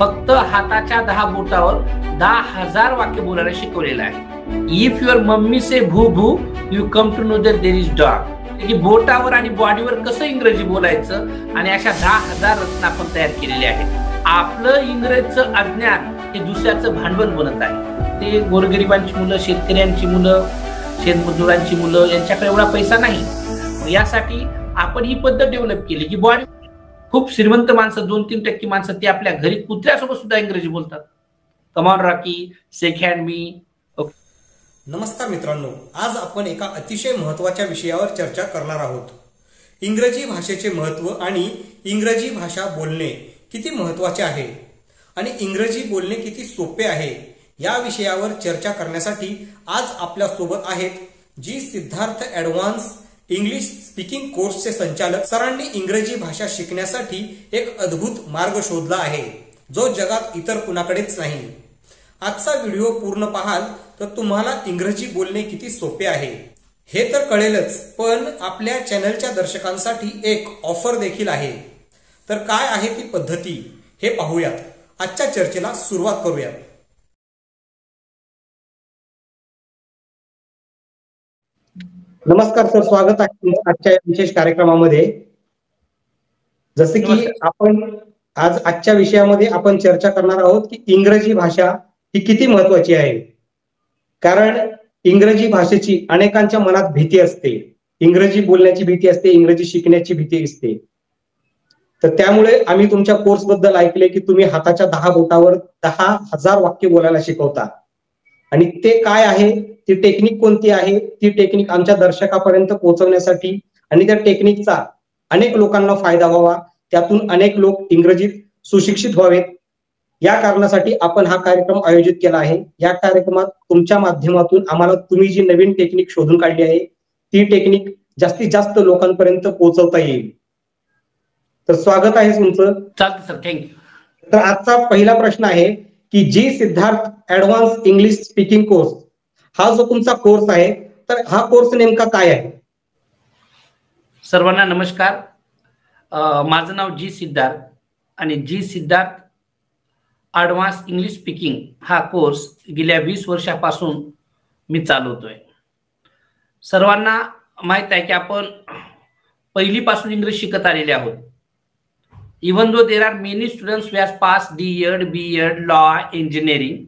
फक्त हाताच्या 10 बोटावर 10,000 वाक्य बोलायला शिकवलेलं आहे। इफ युअर मम्मी से भू भू you come to know that there is dog. की बोटावर आणि बॉडीवर कसं इंग्रजी बोलायचं आणि अशा 10,000 रचना आपण तयार केलेल्या आहेत। आपलं इंग्रजीचं अज्ञान हे दुसऱ्याचं भांडवल बनत आहे। ते गोरगरिबांची मुलं, शेतकऱ्यांची मुलं, शेतमजुरांची मुलं यांच्याकडे एवढा पैसा नाही। यासाठी आपण ही पद्धत डेव्हलप केली की बॉडी खूप श्रीमंत माणसं 2-3% माणसं ते आपल्या घरी कुत्र्यासोबत सुद्धा इंग्रजी बोलतात। कमॉन रॉकी, शेक हँड मी। नमस्कार मित्रांनो, आज आपण एका अतिशय महत्त्वाच्या विषयावर चर्चा करणार आहोत। इंग्रजी भाषेचे महत्त्व आणि इंग्रजी भाषा बोलणे किती महत्त्वाचे आहे आणि इंग्रजी बोलणे किती सोपे आहे या विषयावर चर्चा करण्यासाठी आज आपल्या सोबत आहेत जी सिद्धार्थ ॲडव्हान्स इंग्लिश स्पीकिंग कोर्सचे संचालक। सरांनी इंग्रजी भाषा शिकण्यासाठी एक अद्भुत मार्ग शोधला आहे जो जगात इतर कुणाकडेच नाही। आजचा व्हिडिओ पूर्ण पाहाल तर तुम्हाला इंग्रजी बोलणे किती सोपे आहे हे तर कळेलच, पण आपल्या चॅनलच्या दर्शकांसाठी एक ऑफर देखील आहे। तर काय आहे ती पद्धती हे पाहूयात। आजच्या चर्चेला सुरुवात करूयात। नमस्कार सर, स्वागत आहे आजच्या विशेष कार्यक्रमामध्ये। जसे की आपण आज आजच्या विषयामध्ये आपण चर्चा करणार आहोत की इंग्रजी भाषा ही किती महत्वाची आहे। कारण इंग्रजी भाषेची अनेकांच्या मनात भीती असते, इंग्रजी बोलण्याची भीती असते, इंग्रजी शिकण्याची भीती असते। तर त्यामुळे आम्ही तुमच्या कोर्स बद्दल ऐकले की तुम्ही हाताच्या 10 बोटावर 10,000 वाक्य बोलायला शिकवता आणि ते काय आहे, ती टेक्निक कोणती आहे, ती टेक्निक आमच्या दर्शकापर्यंत पोहोचवण्यासाठी आणि त्या टेक्निकचा अनेक लोकांना फायदा व्हावा, त्यातून अनेक लोक इंग्रजीत सुशिक्षित व्हावेत, या कारणासाठी आपण हा कार्यक्रम आयोजित केला आहे। या कार्यक्रमात तुमच्या माध्यमातून आम्हाला तुम्ही जी नवीन टेक्निक शोधून काढली आहे ती टेक्निक जास्तीत जास्त लोकांपर्यंत पोहोचवता येईल। तर स्वागत आहे तुमचं। चालतं सर, थँक्यू। तर आजचा पहिला प्रश्न आहे की G Siddharth advance English speaking course हा जो तुमचा कोर्स आहे, तर हा कोर्स नेमका काय आहे? सर्वांना नमस्कार। माझं नाव जी सिद्धार्थ आणि जी सिद्धार्थ ॲडव्हान्स इंग्लिश स्पीकिंग हा कोर्स गेल्या 20 वर्षापासून मी चालवतोय। सर्वांना माहित आहे की आपण पहिलीपासून इंग्रजी शिकत आलेले आहोत। Even though there are many students who has pass D.Ed, B.Ed, law, engineering,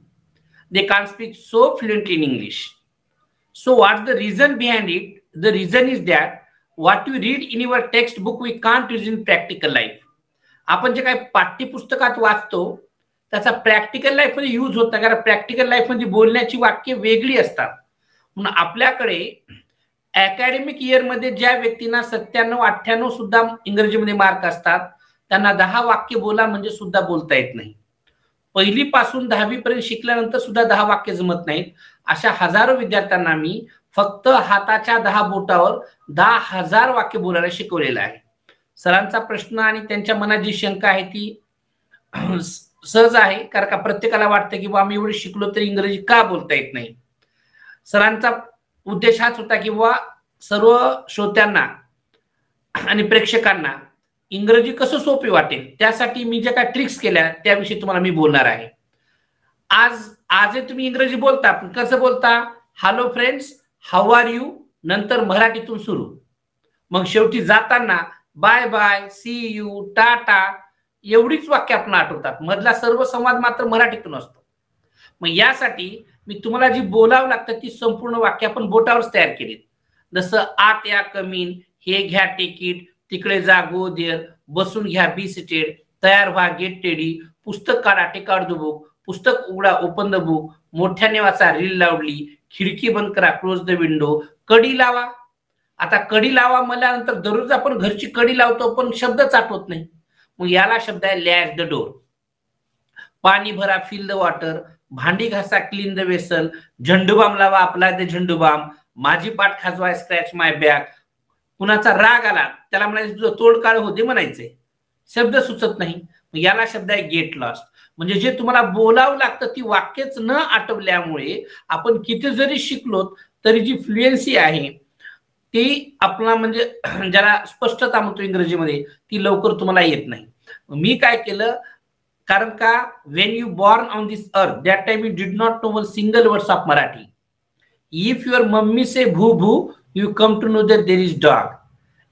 they can't speak so fluently in English. So what's the reason behind it? The reason is that what we read in your textbook we can't use in practical life. आपण जे काही पाठ्यपुस्तकात वाचतो त्याचा practical life मध्ये use होत नाही, कारण practical life मध्ये बोलण्याची वाक्य वेगळी असतात। म्हणून आपल्याकडे अकॅडमिक इयर मध्ये ज्या व्यक्तींना 97-98 सुद्धा इंग्रजीमध्ये मार्क असतात त्यांना 10 वाक्य बोला म्हणजे सुद्धा बोलता येत नाही। पहिलीपासून 10वी पर्यंत शिकल्यानंतर सुद्धा 10 वाक्य जमत नाहीत। अशा हजारो विद्यार्थ्यांना मी फक्त हाताच्या 10 बोटावर 10,000 वाक्य बोलायला शिकवलेलं आहे। सरांचा प्रश्न आणि त्यांच्या मनात जी शंका आहे ती सहज आहे, कारण का प्रत्येकाला वाटतं की आम्ही एवढे शिकलो तरी इंग्रजी का बोलता येत नाही। सरांचा उद्देश हाच होता की सर्व श्रोत्यांना आणि प्रेक्षकांना इंग्रजी कसं सोपे वाटेल, त्यासाठी मी ज्या काही ट्रिक्स केल्या त्याविषयी तुम्हाला मी बोलणार आहे। आज तुम्ही इंग्रजी बोलता, पण कसं बोलता? Hello friends, how are you, नंतर मराठीतून सुरू, मग शेवटी जाताना bye bye, see you, tata, एवढीच वाक्य आपण आठवतात। मधला सर्व संवाद मात्र मराठीतून असतो। मग यासाठी मी तुम्हाला जी बोलावं लागतं ती संपूर्ण वाक्य आपण बोटावरच तयार केली। जसं आत या, कमीन, हे घ्या तिकीट, तिकडे जा गो देअर, बसून घ्या बी सीटेड, तयार व्हा गेट रेडी, पुस्तक काढा टेक आउट द बुक, पुस्तक उघडा ओपन द बुक, मोठ्याने वाचा रील लावली, खिडकी बंद करा क्लोज द विंडो, कडी लावा। आता कडी लावा म्हणल्यानंतर दररोज आपण घरची कडी लावतो पण शब्दच आठवत नाही, मग याला शब्द आहे लॅच द डोर। पाणी भरा फिल द वॉटर, भांडी घासा क्लीन द वेसल, झंडूबाम लावा अप्लाय द झंडूबाम, माझी पाठ खाजवाय स्क्रॅच माय बॅक। कुणाचा राग आला त्याला म्हणायचं तुझं तोड काळ होते म्हणायचे, शब्द सुचत नाही, मग याला शब्द आहे गेट लॉस्ट। म्हणजे जे तुम्हाला बोलावं लागतं ती वाक्यच न आठवल्यामुळे आपण किती जरी शिकलो तरी जी फ्लुएन्सी आहे ती आपला म्हणजे ज्याला स्पष्टता म्हणतो इंग्रजीमध्ये ती लवकर तुम्हाला येत नाही। मी काय केलं, कारण का when you born on this earth that time you did not know one single words of Marathi. If your mummy से भू भू you come to know that there is dog.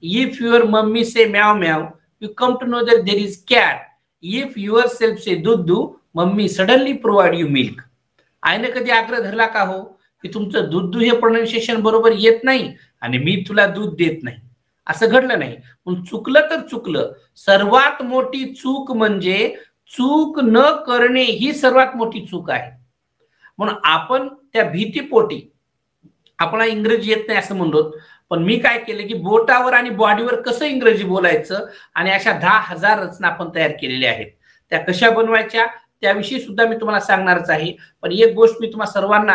If your mummy say meow meow, you come to know that there is cat. If yourself say दूध mummy suddenly provide you milk. आईने कधी आग्रह धरला का हो की तुमचं दूध हे प्रोनाउन्सिएशन बरोबर येत नाही आणि मी तुला दूध देत नाही, असं घडलं नाही. पण चुकलं तर चुकलं. सर्वात मोठी चूक म्हणजे चूक न करणे ही सर्वात मोठी चूक आहे. म्हणून आपण त्या भीतीपोटी आपल्याला इंग्रजी येत नाही असं म्हणलो, पण मी काय केलं की बोटावर आणि बॉडीवर कसं इंग्रजी बोलायचं आणि अशा 10,000 रचना आपण तयार केलेल्या आहेत. त्या कशा बनवायच्या त्याविषयी सुद्धा मी तुम्हाला सांगणारच आहे. पण एक गोष्ट मी तुम्हा सर्वांना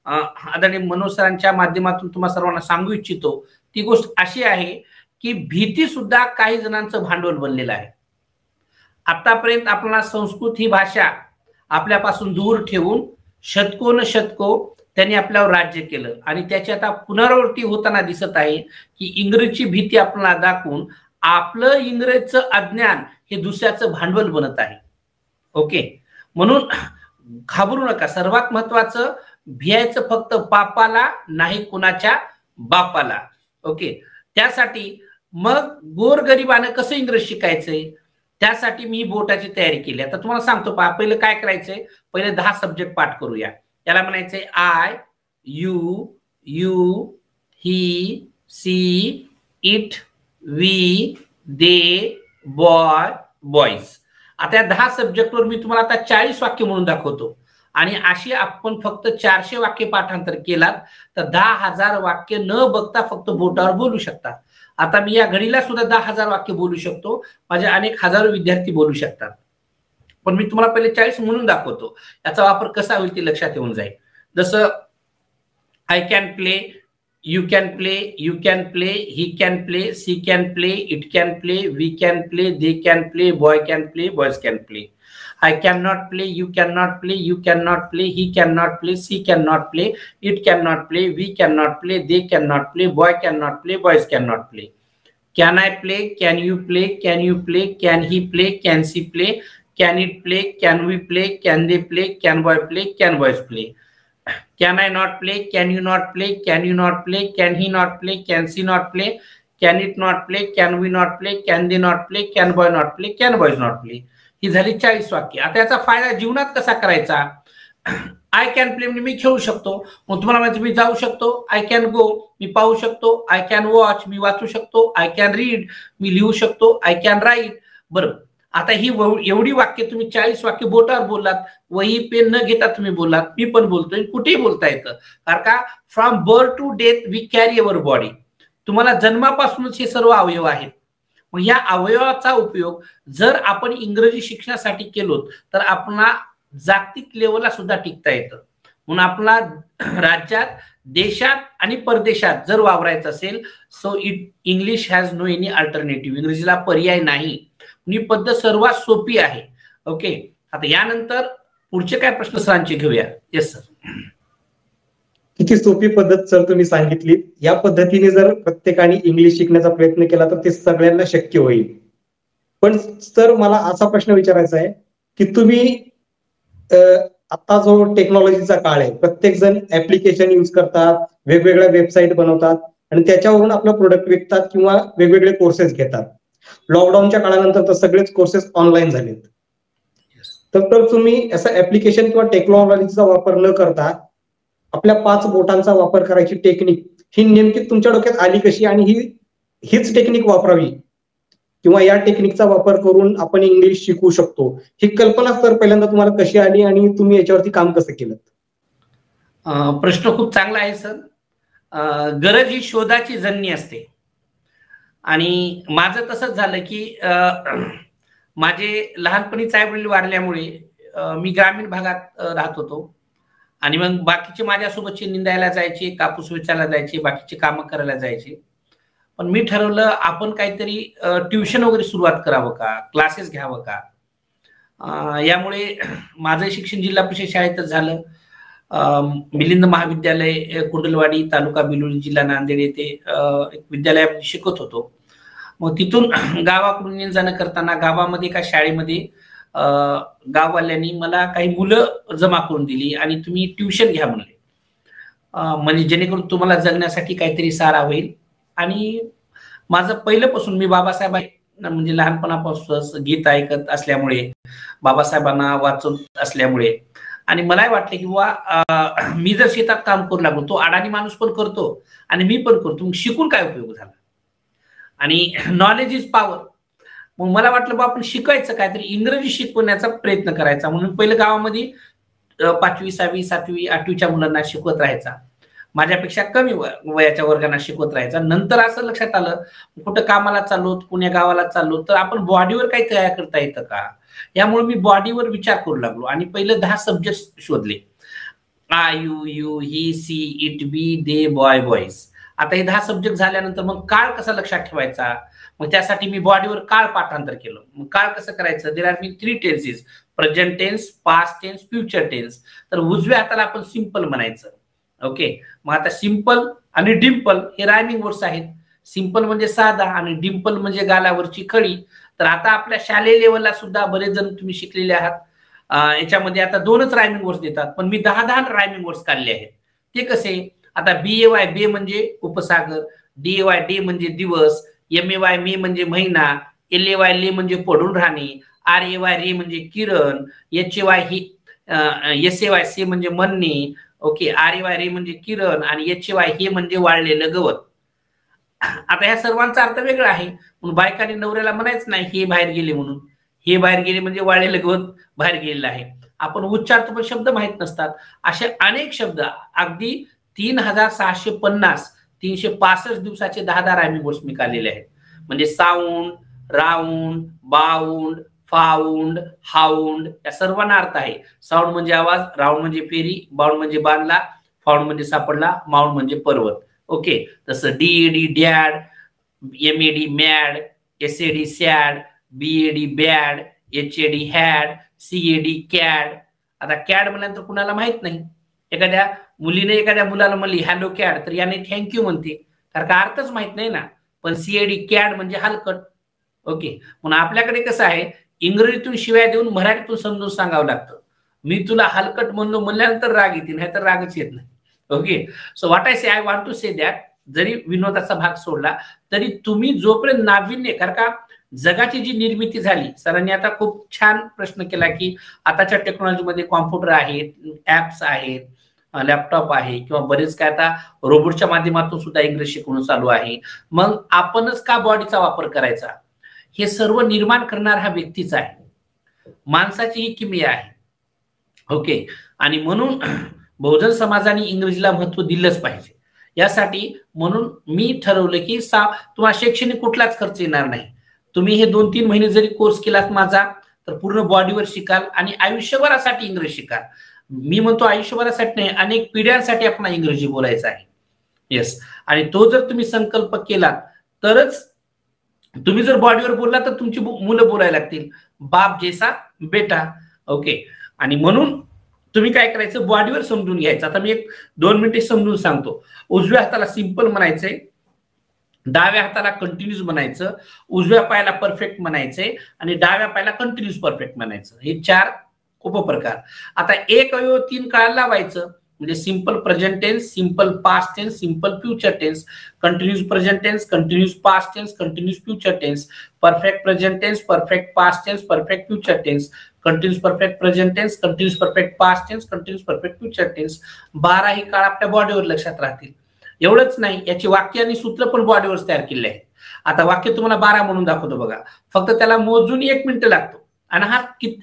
आदरणीय मनोज सरांच्या माध्यमातून तुम्हा सर्वांना सांगू इच्छितो. ती गोष्ट अशी आहे की भीती सुद्धा काही जणांचं भांडवल बनलेलं आहे. आतापर्यंत आपल्याला संस्कृत ही भाषा आपल्यापासून दूर ठेवून शतको त्यांनी आपल्यावर राज्य केलं आणि त्याची आता पुनरावृत्ती होताना दिसत आहे की इंग्रजीची भीती आपल्याला दाखवून आपलं इंग्रजीचं अज्ञान हे दुसऱ्याचं भांडवल बनत आहे. ओके, म्हणून घाबरू नका. सर्वात महत्वाचं भियायचं फक्त पापाला नाही कुणाच्या बापाला. ओके, त्यासाठी मग गोरगरिबानं कसं इंग्रजी शिकायचंय त्यासाठी मी बोटाची तयारी केली. आता तुम्हाला सांगतो पहा, पहिलं काय करायचंय, पहिले 10 सब्जेक्ट पाठ करूया. त्याला म्हणायचंय I, you, you, he, she, it, we, they, boy, boys. आता या 10 सब्जेक्टवर मी तुम्हाला आता 40 वाक्य म्हणून दाखवतो आणि अशी आपण फक्त 400 वाक्य पाठांतर केलात तर 10,000 वाक्य न बघता फक्त बोटावर बोलू शकता. आता मी या घडीला सुद्धा 10,000 वाक्य बोलू शकतो. माझे अनेक हजारो विद्यार्थी बोलू शकतात. पण मी तुम्हाला पहिले 40 म्हणून दाखवतो. याचा वापर कसा होईल ते लक्षात येऊन जाईल. जसं I can play, you can play, you can play, he can play, she can play, it can play, we can play, they can play, boy can play, boys can play. I can not play, you can not play, you can not play, he can not play, she can not play, it can not play, we can not play, they can not play, boy can not play, boys can not play. Can I play, can you play, can you play, can he play, can C play, can it play, can we play, can they play, can boy play, can boys play. Can I not play, can you not play, can you not play, can he not play, can she not play, can it not play, can we not play, can they not play, can boy not play, can boys not play. ही झाली 40 वाक्य. आता याचा फायदा जीवनात कसा करायचा. I can play म्हणजे मी खेळू शकतो. मग तुम्हाला माहिती मी जाऊ शकतो. आय कॅन गो मी पाहू शकतो. आय कॅन वॉच मी वाचू शकतो. आय कॅन रीड मी लिहू शकतो. I can write. बरोबर, आता ही एवढी वाक्य तुम्ही 40 वाक्य बोटावर बोललात, वही पेन न घेता तुम्ही बोललात. मी पण बोलतोय, कुठेही बोलता येतं. कारण का from birth to death we carry our body. तुम्हाला जन्मापासूनच हे सर्व अवयव आहेत. मग या अवयवाचा उपयोग जर आपण इंग्रजी शिक्षणासाठी केलो तर आपल्याला जागतिक लेवलला सुद्धा टिकता येतं. म्हणून आपला राज्यात, देशात आणि परदेशात जर वावरायचं असेल so English has no any alternative. इंग्रजीला पर्याय नाही. ही पद्धत सर्वात सोपी आहे. ओके, आता यानंतर पुढचे काय प्रश्न सरांचे घेऊया. Yes sir. किती सोपी पद्धत सर तुम्ही सांगितली. या पद्धतीने जर प्रत्येकाने इंग्लिश शिकण्याचा प्रयत्न केला तर ते सगळ्यांना शक्य होईल. पण सर मला असा प्रश्न विचारायचा आहे की तुम्ही आता जो टेक्नॉलॉजीचा काळ आहे, प्रत्येक जण ऍप्लिकेशन युज करतात, वेगवेगळ्या वेबसाईट बनवतात आणि त्याच्यावरून आपलं प्रोडक्ट विकतात किंवा वेगवेगळे कोर्सेस घेतात. लॉकडाऊनच्या काळानंतर तर सगळेच कोर्सेस ऑनलाईन झालेत. तर तुम्ही असं ऍप्लिकेशन किंवा टेक्नॉलॉजीचा वापर न करता आपल्या 5 बोटांचा वापर करायची टेक्निक ही नेमकी तुमच्या डोक्यात आली कशी आणि हीच टेक्निक वापरावी किंवा या टेक्निकचा वापर करून आपण इंग्लिश शिकू शकतो, ही कल्पना तर पहिल्यांदा तुम्हाला कशी आली आणि तुम्ही याच्यावरती काम कसं केलं? प्रश्न खूप चांगला आहे सर. गरज ही शोधाची जननी असते आणि माझं तसंच झालं की माझे लहानपणीच आईवडील वारल्यामुळे मी ग्रामीण भागात राहत होतो आणि मग बाकीचे माझ्यासोबतचे निंदायला जायचे, कापूस वेचायला जायचे, बाकीचे कामं करायला जायचे. पण मी ठरवलं आपण काहीतरी ट्युशन वगैरे सुरुवात करावं का, क्लासेस घ्यावं का. यामुळे माझं शिक्षण जिल्हा परिषद शाळेतच झालं. मिलिंद महाविद्यालय कुंडलवाडी, तालुका बिलोली, जिल्हा नांदेड येथे एक विद्यालयामध्ये शिकत होतो. मग तिथून गावाकडून येणं जाणं करताना गावामध्ये एका शाळेमध्ये गाववाल्यांनी मला काही मुलं जमा करून दिली आणि तुम्ही ट्युशन घ्या म्हणले, म्हणजे जेणेकरून तुम्हाला जगण्यासाठी काहीतरी सारा होईल. आणि माझं पहिल्यापासून मी बाबासाहेब म्हणजे लहानपणापासून गीत ऐकत असल्यामुळे, बाबासाहेबांना वाचत असल्यामुळे, आणि मलाही वाटलं की बुवा मी जर शेतात काम करू लागलो, तो अडाणी माणूस पण करतो आणि मी पण करतो, मग शिकून काय उपयोग झाला. आणि नॉलेज इज पॉवर. मग मला वाटलं बा आपण शिकायचं काहीतरी, इंग्रजी शिकवण्याचा प्रयत्न करायचा. म्हणून पहिलं गावामध्ये 5वी 6वी 7वी 8वीच्या मुलांना शिकवत राहायचा, माझ्यापेक्षा कमी वयाच्या वर्गांना शिकवत राहायचा. नंतर असं लक्षात आलं, कुठं कामाला चाललो, पुण्या गावाला चाललो, तर आपण बॉडीवर काही तयार करता येतं का, यामुळे मी बॉडीवर विचार करू लागलो आणि पहिले 10 सब्जेक्ट शोधले. I you you he she it be they boy boys. आता हे 10 सब्जेक्ट झाल्यानंतर मग काळ कसा लक्षात ठेवायचा, मग त्यासाठी मी बॉडीवर काळ पाठांतर केलं. मग काळ कसं करायचं, there are me 3 tenses, present tense, past tense, future tense. तर उजव्या हाताला आपण सिंपल म्हणायचं. ओके, मग आता सिंपल आणि डिम्पल हे रायमिंग वर्ड्स आहेत. सिंपल म्हणजे साधा आणि डिम्पल म्हणजे गालावरची खळी. तर आता आपल्या शालेय लेवलला सुद्धा बरेच जण तुम्ही शिकलेले आहात, याच्यामध्ये आता 2च रायमिंग वर्ड्स देतात, पण मी 10 रायमिंग वर्ड्स काढले आहेत. ते कसे, आता BAY बे म्हणजे उपसागर, DAY डे म्हणजे दिवस, MAY मे म्हणजे महिना, LAY ले म्हणजे पडून राहणे, RAY रे म्हणजे किरण, HAY ही SAY से म्हणजे म्हणणे. ओके, RAY रे म्हणजे किरण आणि HAY हे म्हणजे वाळलेलं गवत. आता ह्या सर्वांचा अर्थ वेगळा आहे. म्हणून बायकाने नवऱ्याला म्हणायचं नाही हे बाहेर गेले म्हणून, हे बाहेर गेले म्हणजे वाळलेलं गवत बाहेर गेलेलं आहे. आपण उच्चारतो पण शब्द माहित नसतात. असे अनेक शब्द, अगदी 3650 365 दिवसाचे 10 रायमिंग वर्ड्स मी काढलेले आहेत. म्हणजे sound, round, bound, found, hound या सर्वांना अर्थ आहे. साऊंड म्हणजे आवाज, राऊंड म्हणजे फेरी, बाउंड म्हणजे बांधला, फाउंड म्हणजे सापडला, माउंड म्हणजे पर्वत. ओके, तसं DAD dad, MAD mad, SAD sad, BAD bad, HAD had, CAD CAD. आता कॅड म्हणल्यानंतर कुणाला माहित नाही. एखाद्या मुलीने एखाद्या मुलाला म्हणली हॅलो कॅड, तर याने थँक्यू म्हणते, कारण का अर्थच माहित नाही ना. पण CAD कॅड म्हणजे हलकट. ओके, म्हणून आपल्याकडे कसं आहे, इंग्रजीतून शिवाय देऊन मराठीतून समजून सांगावं लागतं. मी तुला हलकट म्हणलो म्हणल्यानंतर राग येते, नाही तर रागच येत नाही. Okay, so what I say, I want to say that, जरी विनोदाचा भाग सोडला तरी तुम्ही जोपर्यंत नाविन्य, कारण का जगाची जी निर्मिती झाली, सरांनी आता खूप छान प्रश्न केला की आताच्या टेक्नॉलॉजीमध्ये कॉम्प्युटर आहेत, ऍप्स आहेत, लॅपटॉप आहे, किंवा बरेच काय आता रोबोटच्या माध्यमातून सुद्धा इंग्रजी शिकवणं चालू आहे. मग आपणच का बॉडीचा वापर करायचा, हे सर्व निर्माण करणार हा व्यक्तीच आहे, माणसाची ही किमया आहे. ओके, आणि म्हणून बहुजन समाजाने इंग्रजीला महत्व दिलंच पाहिजे. यासाठी म्हणून मी ठरवलं की तुम्हाला शैक्षणिक कुठलाच खर्च येणार नाही. तुम्ही हे 2-3 महिने जरी कोर्स केलात माझा, तर पूर्ण बॉडीवर शिकाल आणि आयुष्यभरासाठी इंग्रजी शिकाल. मी म्हणतो आयुष्यभरासाठी नाही, अनेक पिढ्यांसाठी आपण इंग्रजी बोलायचं आहे. येस, आणि तो जर तुम्ही संकल्प केलात तरच, तुम्ही जर बॉडीवर बोलला तर तुमची मुलं बोलायला लागतील, बाप जैसा बेटा. ओके, आणि म्हणून तुम्ही काय करायचं, बॉडीवर समजून घ्यायचं. आता मी 1-2 मिनिटे समजून सांगतो. उजव्या हाताला सिंपल म्हणायचंय, डाव्या हाताला कंटिन्यूस म्हणायचं, उजव्या पायाला परफेक्ट म्हणायचंय आणि डाव्या पायाला कंटिन्यूस परफेक्ट म्हणायचं. हे 4 उपप्रकार. आता एक अवयव 3 काळाला लावायचं, म्हणजे simple present tense, simple past tense, simple future tense, continuous present tense, continuous past tense, continuous future tense, perfect present tense, perfect past tense, perfect future tense, continuous perfect present tense, continuous perfect past tense, continuous perfect future tense. 12 ही काळ आपल्या बॉडीवर लक्षात राहतील. एवढंच नाही, याची वाक्य आणि सूत्र पण बॉडीवर तयार केले आहेत. आता वाक्य तुम्हाला 12 म्हणून दाखवतो बघा, फक्त त्याला मोजून 1 मिनिट लागतो आणि हा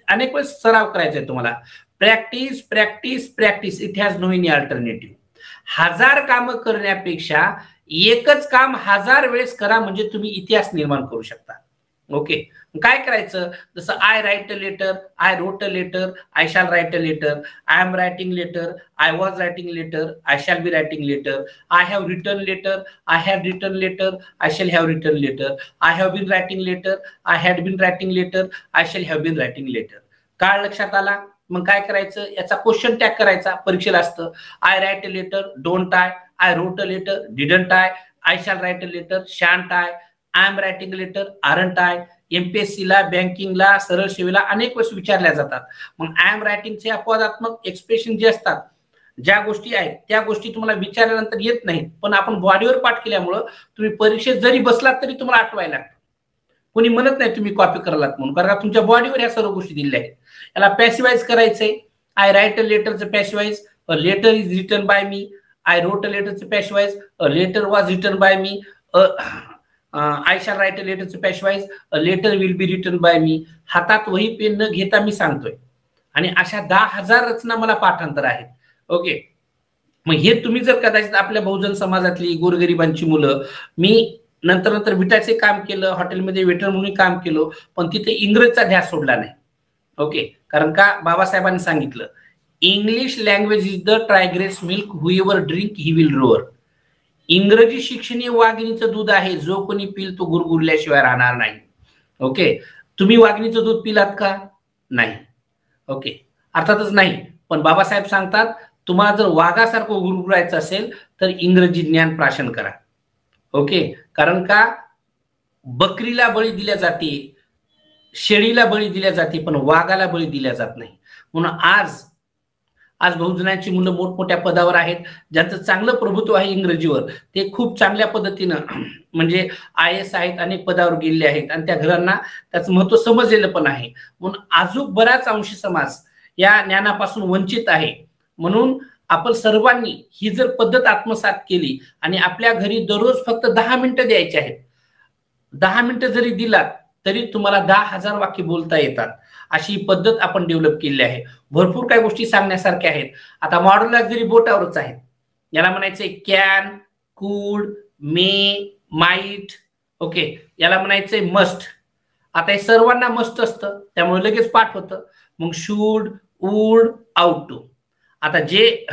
अनेक वेळेस सराव करायचा आहे तुम्हाला. Practice practice practice, it has no any alternative. 1000 कामं करण्यापेक्षा एकच काम 1000 वेळेस करा, म्हणजे तुम्ही इतिहास निर्माण करू शकता. ओके, काय करायचं, जसं I write a letter, I wrote a letter, I shall write a letter, I am writing letter, I was writing letter, I shall be writing letter, I have written letter, I have written letter, I shall have written letter, I have been writing letter, I had been writing letter, I shall have been writing letter. काळ लक्षात आला, मग काय करायचं, याचा question tag करायचा, परीक्षेला असतं. I write a letter, don't I wrote a letter, didn't I shall write a letter, shan't I am writing letter, aren't I, MPSC ला, बँकिंगला, सरळ सेवेला अनेक वेळेस विचारल्या जातात. मग आय एम रायटिंगचे अपवादात्मक एक्सप्रेशन जे असतात, ज्या गोष्टी आहेत त्या गोष्टी तुम्हाला विचारल्यानंतर येत नाहीत, पण आपण बॉडीवर पाठ केल्यामुळं तुम्ही परीक्षेत जरी बसलात तरी तुम्हाला आठवायला लागतं. कोणी म्हणत नाही तुम्ही कॉपी करालात म्हणून, कारण तुमच्या बॉडीवर या सर्व गोष्टी दिलेल्या आहेत. याला पॅसिवाइज करायचंय. आय राईट अ लेटरचं passivise, a letter is written by me. I wrote a लेटरचं passivise, a letter was written by me. I shall write a लेटरचं passivise, a letter will be written by me. हातात वही pen न घेता मी सांगतोय, आणि अशा 10,000 रचना मला पाठांतर आहेत. ओके, मग हे तुम्ही जर कदाचित आपल्या बहुजन समाजातली गोरगरिबांची मुलं, मी नंतर विटाचे काम केलं, हॉटेलमध्ये वेटर म्हणून काम केलं, पण तिथे इंग्रजचा ध्यास सोडला नाही. ओके, कारण का बाबासाहेबांनी सांगितलं, English language is the tigress milk, whoever drink he will roar. इंग्रजी शिक्षण हे वाघिणीचं दूध आहे, जो कोणी पिल तो गुरगुरल्याशिवाय राहणार नाही. ओके, तुम्ही वाघिणीचं दूध पिलात का? नाही. ओके, अर्थातच नाही. पण बाबासाहेब सांगतात, तुम्हाला जर वाघासारखं गुरगुरायचं असेल तर इंग्रजी ज्ञान प्राशन करा. ओके, कारण का बकरीला बळी दिल्या जाते, शेळीला बळी दिल्या जाते, पण वाघाला बळी दिल्या जात नाही. म्हणून आज बहुजनांची मुलं मोठमोठ्या पदावर आहेत, ज्यांचं चांगलं प्रभुत्व आहे इंग्रजीवर, ते खूप चांगल्या पद्धतीनं म्हणजे IAS आहेत, अनेक पदावर गेलेले आहेत, आणि त्या घरांना त्याचं महत्व समजलेलं पण आहे. म्हणून अजून बराच अंशी समाज या ज्ञानापासून वंचित आहे. म्हणून आपण सर्वांनी ही जर पद्धत आत्मसात केली आणि आपल्या घरी दररोज फक्त 10 मिनिटं द्यायची आहेत, 10 मिनिटं जरी दिलात तरी तुम्हाला 10,000 वाक्य बोलता येतात, अशी पद्धत आपण डेव्हलप केली आहे. भरपूर काही गोष्टी सांगण्यासारख्या आहेत. आता मॉडर्न लक्झरी बोटावरच आहेत. याला म्हणायचंय कॅन, कुड, मे, माइट. ओके, याला म्हणायचंय मस्ट. आता हे सर्वांना मस्ट असतं, त्यामुळे लगेच पाठ होतं. मग शूड, वुड, आउट टू. आता जे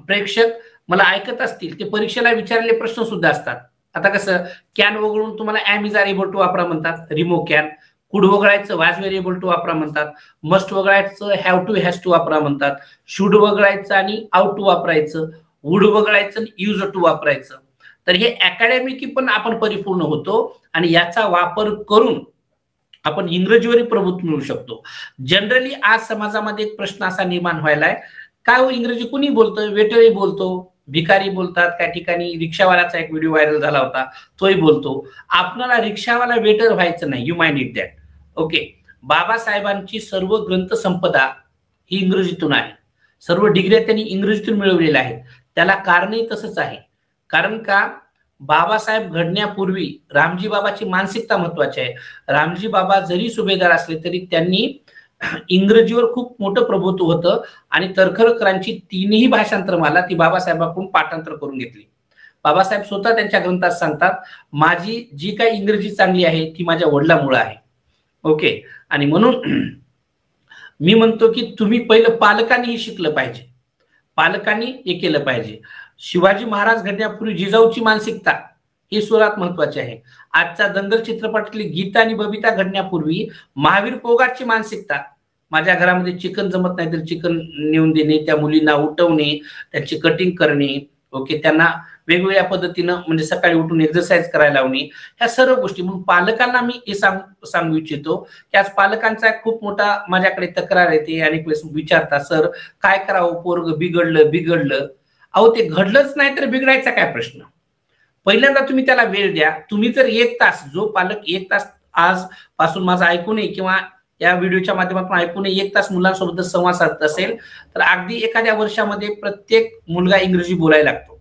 प्रेक्षक मला ऐकत असतील ते परीक्षेला विचारलेले प्रश्न सुद्धा असतात. आता कसं, कॅन वगळून तुम्हाला am is are able to वापरा म्हणतात, रिमूव्ह कॅन. कुड वगळायचं वाज वेरी एबल टू वापरा म्हणतात. मस्ट वगळायचं हॅव टू हॅज टू वापरा म्हणतात. शुड वगळायचं आणि आउट टू वापरायचं. वुड वगळायचं आणि यूज टू वापरायचं. तर हे अकॅडमिक पण आपण परिपूर्ण होतो, आणि याचा वापर करून आपण इंग्रजीवरही प्रभुत्व मिळू शकतो. जनरली आज समाजामध्ये एक प्रश्न असा निर्माण व्हायलाय, काय हो इंग्रजी कुणी बोलतोय? वेटरही बोलतो, भिकारी बोलतात, काही ठिकाणी रिक्षावाल्याचा एक व्हिडिओ व्हायरल झाला होता, तोही बोलतो. आपल्याला रिक्षावाला वेटर व्हायचं नाही, you mind it that. Okay, बाबासाहेबांची सर्व ग्रंथ संपदा ही इंग्रजीतून आहे. सर्व डिग्र्या त्यांनी इंग्रजीतून मिळवलेल्या आहेत. त्याला कारणही तसंच आहे. कारण का, बाबासाहेब घडण्यापूर्वी रामजी बाबाची मानसिकता महत्वाची आहे. रामजी बाबा जरी सुभेदार असले तरी त्यांनी इंग्रजीवर खूप मोठं प्रभुत्व होतं, आणि तर्खडकरांची 3ही भाषांतरमाला ती बाबासाहेबांकडून पाठांतर करून घेतली. बाबासाहेब स्वतः त्यांच्या ग्रंथात सांगतात, माझी जी काही इंग्रजी चांगली आहे ती माझ्या वडिलांमुळे आहे. ओके, आणि म्हणून मी म्हणतो की तुम्ही पहिलं पालकांनीही शिकलं पाहिजे, पालकांनी हे केलं पाहिजे. शिवाजी महाराज घडण्यापूर्वी जिजाऊची मानसिकता ही सुरात महत्वाची आहे. आजचा दंगल चित्रपटातली गीता आणि बबिता घडण्यापूर्वी महावीर पोगाटची मानसिकता, माझ्या घरामध्ये चिकन जमत नाही तर चिकन नेऊन देणे, त्या मुलींना उठवणे, त्यांची कटिंग करणे. ओके, त्यांना वेगवेगळ्या पद्धतीनं म्हणजे सकाळी उठून एक्सरसाइज करायला लावणे, ह्या सर्व गोष्टी. म्हणून पालकांना मी हे सांगू इच्छितो की आज पालकांचा खूप मोठा माझ्याकडे तक्रार येते, अनेक वेळेस विचारतात, सर काय करावं, पोरग बिघडलं. अहो, ते घडलंच नाही तर बिघडायचा काय प्रश्न? पहिल्यांदा तुम्ही त्याला वेळ द्या. तुम्ही जर 1 तास, जो पालक 1 तास आज पासून माझं ऐकू नये किंवा या व्हिडिओच्या माध्यमातून ऐकू नये, 1 तास मुलांसोबत संवाद साधत असेल तर अगदी एखाद्या वर्षामध्ये प्रत्येक मुलगा इंग्रजी बोलायला लागतो.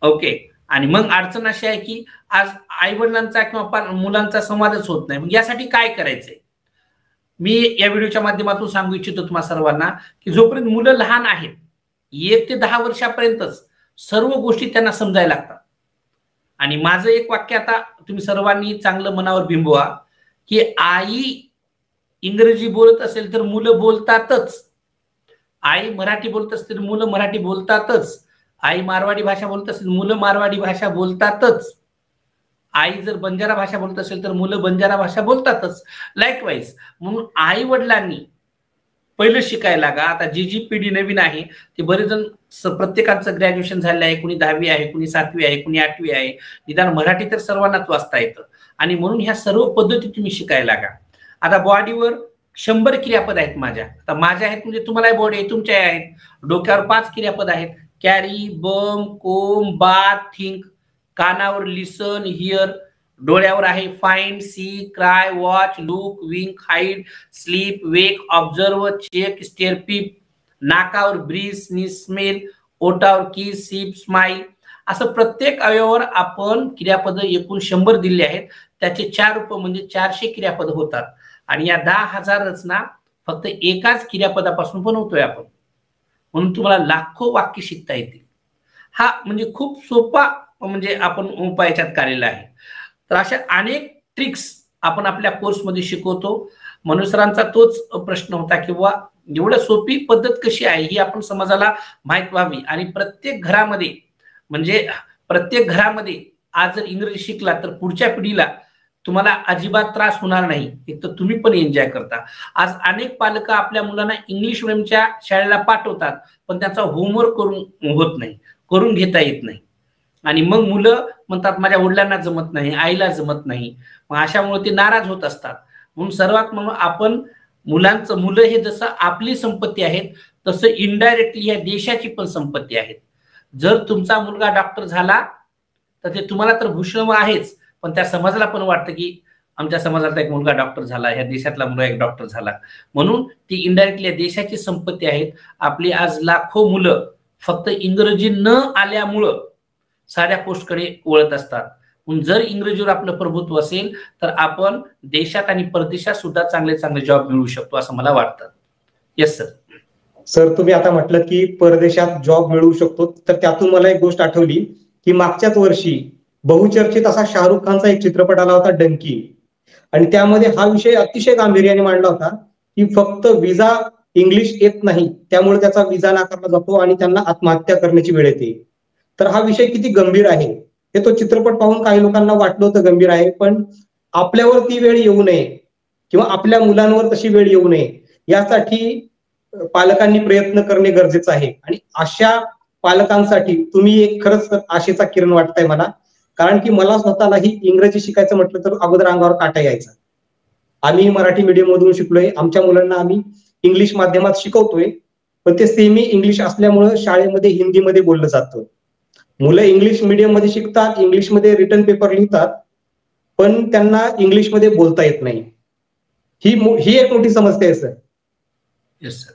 ओके, आणि मग अडचण अशी आहे की आज आई वडिलांचा किंवा मुलांचा संवादच होत नाही. मग यासाठी काय करायचंय? मी या व्हिडिओच्या माध्यमातून सांगू इच्छितो तुम्हा सर्वांना की जोपर्यंत मुलं लहान आहेत, 1 ते 10 वर्षापर्यंतच सर्व गोष्टी त्यांना समजायला लागतात. आणि माझं एक वाक्य आता तुम्ही सर्वांनी चांगलं मनावर बिंबवा की आई इंग्रजी बोलत असेल तर मुलं बोलतातच. आई मराठी बोलत असतील तर मुलं मराठी बोलतातच. आई मारवाडी भाषा बोलत असेल मुलं मारवाडी भाषा बोलतातच. आई जर बंजारा भाषा बोलत असेल तर मुलं बंजारा भाषा बोलतातच. लाईकवाईज. म्हणून आई वडिलांनी पहिलं शिकायला लागा. आता जी पिढी नवीन आहे ते बरेच जण प्रत्येकाचं ग्रॅज्युएशन झालेलं आहे, कुणी 10वी आहे, कुणी 7वी आहे, कुणी 8वी आहे. निदान मराठी तर सर्वांनाच वाचता येतं आणि म्हणून ह्या सर्व पद्धती तुम्ही शिकायला लागा. आता बॉडीवर 100 क्रियापद आहेत माझ्या. आता माझ्या आहेत म्हणजे तुम्हाला बॉडी आहे, तुमच्या आहेत. डोक्यावर 5 क्रियापद आहेत, carry, bump, comb, bath, think. कानावर लिसन, हिअर. डोळ्यावर आहे find, see, cry, watch, look, wink, hide, sleep, wake, observe, check, stare, peep. नाकावर ब्रीथ, स्नीज, स्मेल. ओठावर किस, सिप, स्माईल. असं प्रत्येक अवयवावर आपण क्रियापद एकूण 100 दिले आहेत. त्याचे 4 रूप म्हणजे 400 क्रियापद होतात आणि या 10,000 रचना फक्त एकाच क्रियापदापासून बनवतोय आपण. म्हणून तुम्हाला लाखो वाक्य शिकता येतील. हा म्हणजे खूप सोपा म्हणजे आपण उपाय याच्यात काढलेला आहे. तर अशा अनेक ट्रिक्स आपण आपल्या कोर्समध्ये शिकवतो. मनोज सरांचा तोच प्रश्न होता की बुवा एवढं सोपी पद्धत कशी आहे ही आपण समाजाला माहित व्हावी. आणि प्रत्येक घरामध्ये म्हणजे प्रत्येक घरामध्ये आज जर इंग्रजी शिकला तर पुढच्या पिढीला तुम्हाला अजिबात त्रास होणार नाही. एक तर तुम्ही पण एन्जॉय करता. आज अनेक पालक आपल्या मुलांना इंग्लिश मिडियमच्या शाळेला पाठवतात पण त्यांचा होमवर्क होत नाही, करून घेता येत नाही. आणि मग मुलं म्हणतात माझ्या वडिलांना जमत नाही, आईला जमत नाही. मग अशामुळे ते नाराज होत असतात. म्हणून सर्वात म्हणून आपण मुलं हे जसं आपली संपत्ती आहेत तसं इनडायरेक्टली या देशाची पण संपत्ती आहेत. जर तुमचा मुलगा डॉक्टर झाला तर ते तुम्हाला तर भूषण आहेच, पण त्या समाजाला पण वाटतं की आमच्या समाजातला एक मुलगा डॉक्टर झाला, ह्या देशातला मुलगा एक डॉक्टर झाला. म्हणून ती इनडायरेक्टली या देशाची संपत्ती आहेत. आपली आज लाखो मुलं फक्त इंग्रजी न आल्यामुळं साध्या पोस्टकडे वळत असतात. म्हणून जर इंग्रजीवर आपलं प्रभुत्व असेल तर आपण देशात आणि परदेशात सुद्धा चांगले चांगले जॉब मिळवू शकतो असं मला वाटतं. Yes sir. सर तुम्ही आता म्हटलं की परदेशात जॉब मिळवू शकतो, तर त्यातून मला एक गोष्ट आठवली की मागच्याच वर्षी बहुचर्चित असा शाहरुख खानचा एक चित्रपट आला होता डंकी. आणि त्यामध्ये हा विषय अतिशय गांभीर्याने मांडला होता की फक्त विजा इंग्लिश येत नाही त्यामुळे त्याचा विजा नाकारला जातो आणि त्यांना आत्महत्या करण्याची वेळ येते. तर हा विषय किती गंभीर आहे हे तो चित्रपट पाहून काही लोकांना वाटलं होतं गंभीर आहे, पण आपल्यावर ती वेळ येऊ नये किंवा आपल्या मुलांवर तशी वेळ येऊ नये यासाठी पालकांनी प्रयत्न करणे गरजेचं आहे. आणि अशा पालकांसाठी तुम्ही एक खरंच आशेचा किरण वाटताय मला. कारण की मला स्वतःलाही इंग्रजी शिकायचं म्हटलं तर अगोदर अंगावर काटा यायचा. आम्ही मराठी मीडियम मधून शिकलोय, आमच्या मुलांना आम्ही इंग्लिश माध्यमात शिकवतोय, पण ते सेमी इंग्लिश असल्यामुळं शाळेमध्ये हिंदीमध्ये बोललं जातं. मुलं इंग्लिश मीडियम मध्ये शिकतात, इंग्लिशमध्ये रिटर्न पेपर लिहितात, पण त्यांना इंग्लिशमध्ये बोलता येत नाही. ही एक मोठी समस्या आहे सर. Yes sir.